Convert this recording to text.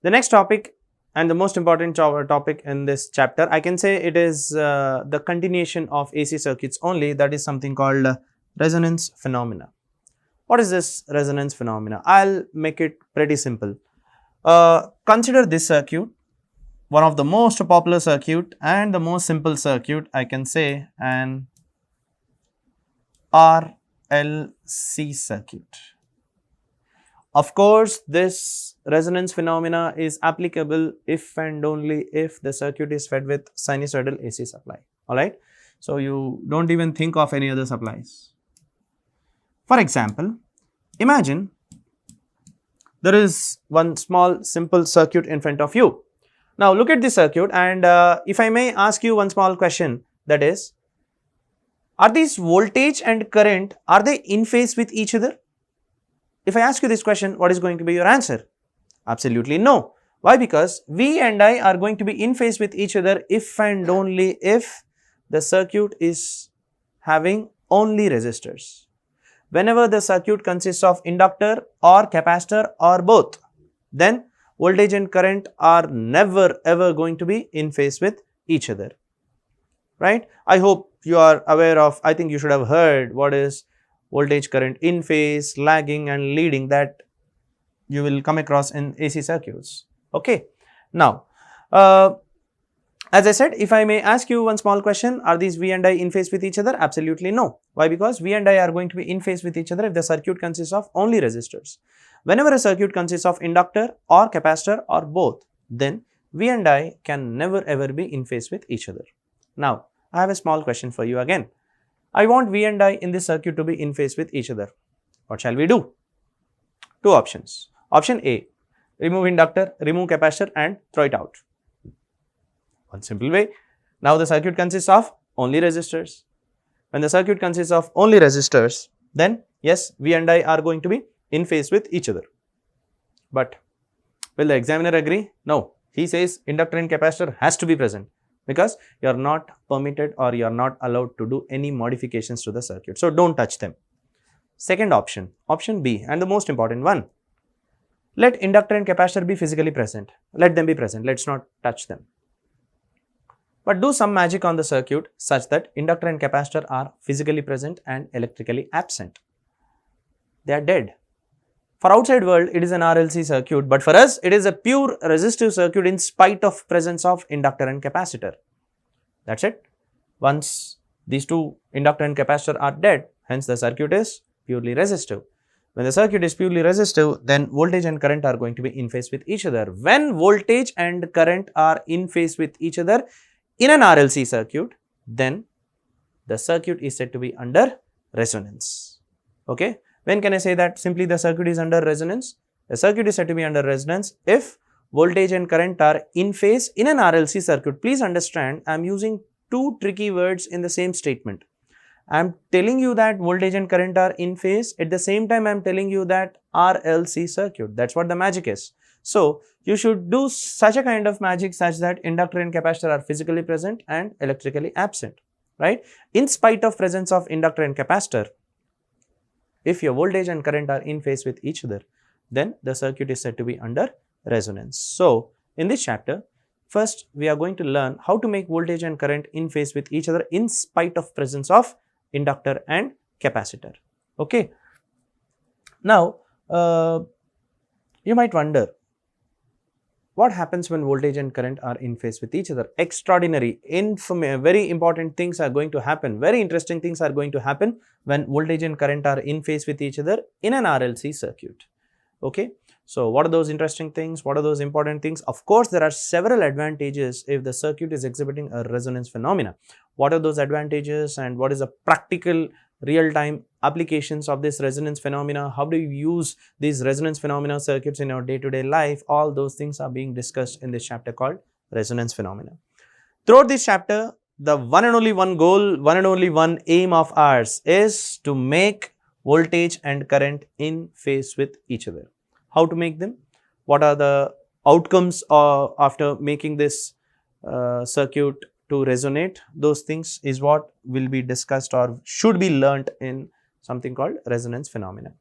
The next topic and the most important topic in this chapter, I can say it is the continuation of AC circuits only, that is something called resonance phenomena. What is this resonance phenomena? I'll make it pretty simple. Consider this circuit, one of the most popular circuit and the most simple circuit, I can say an RLC circuit. Of course, this resonance phenomena is applicable if and only if the circuit is fed with sinusoidal AC supply, alright. So, you do not even think of any other supplies. For example, imagine there is one small simple circuit in front of you. Now, look at this circuit and if I may ask you one small question, that is, are these voltage and current, are they in phase with each other? If I ask you this question, what is going to be your answer? Absolutely no. Why? Because V and I are going to be in phase with each other if and only if the circuit is having only resistors. Whenever the circuit consists of inductor or capacitor or both, then voltage and current are never ever going to be in phase with each other, right? I hope you are aware of, I think you should have heard what is voltage current in phase, lagging and leading, that you will come across in AC circuits. Okay. Now, as I said, if I may ask you one small question, are these V and I in phase with each other? Absolutely no. Why? Because V and I are going to be in phase with each other if the circuit consists of only resistors. Whenever a circuit consists of inductor or capacitor or both, then V and I can never ever be in phase with each other. Now, I have a small question for you again. I want V and I in this circuit to be in phase with each other. What shall we do? Two options. Option A, remove inductor, remove capacitor and throw it out. One simple way. Now the circuit consists of only resistors. When the circuit consists of only resistors, then yes, V and I are going to be in phase with each other. But will the examiner agree? No. He says inductor and capacitor has to be present, because you are not permitted or you are not allowed to do any modifications to the circuit. So, do not touch them. Second option, option B, and the most important one, let inductor and capacitor be physically present. Let them be present, let us not touch them. But do some magic on the circuit such that inductor and capacitor are physically present and electrically absent. They are dead. For outside world, it is an RLC circuit, but for us, it is a pure resistive circuit in spite of presence of inductor and capacitor. That is it. Once these two inductor and capacitor are dead, hence the circuit is purely resistive. When the circuit is purely resistive, then voltage and current are going to be in phase with each other. When voltage and current are in phase with each other in an RLC circuit, then the circuit is said to be under resonance. Okay. When can I say that simply the circuit is under resonance? The circuit is said to be under resonance if voltage and current are in phase in an RLC circuit. Please understand, I am using two tricky words in the same statement. I am telling you that voltage and current are in phase, at the same time I am telling you that RLC circuit, that is what the magic is. So, you should do such a kind of magic such that inductor and capacitor are physically present and electrically absent, right? In spite of presence of inductor and capacitor, if your voltage and current are in phase with each other, then the circuit is said to be under resonance. So, in this chapter, first we are going to learn how to make voltage and current in phase with each other in spite of presence of inductor and capacitor. Okay. Now, you might wonder, what happens when voltage and current are in phase with each other? Extraordinary, very important things are going to happen, very interesting things are going to happen when voltage and current are in phase with each other in an RLC circuit. Okay. So, what are those interesting things? What are those important things? Of course, there are several advantages if the circuit is exhibiting a resonance phenomena. What are those advantages and what is the practical real-time applications of this resonance phenomena? How do you use these resonance phenomena circuits in our day-to-day life? All those things are being discussed in this chapter called resonance phenomena. Throughout this chapter, the one and only one goal, one and only one aim of ours is to make voltage and current in phase with each other. How to make them? What are the outcomes after making this circuit to resonate? Those things is what will be discussed or should be learnt in something called resonance phenomena.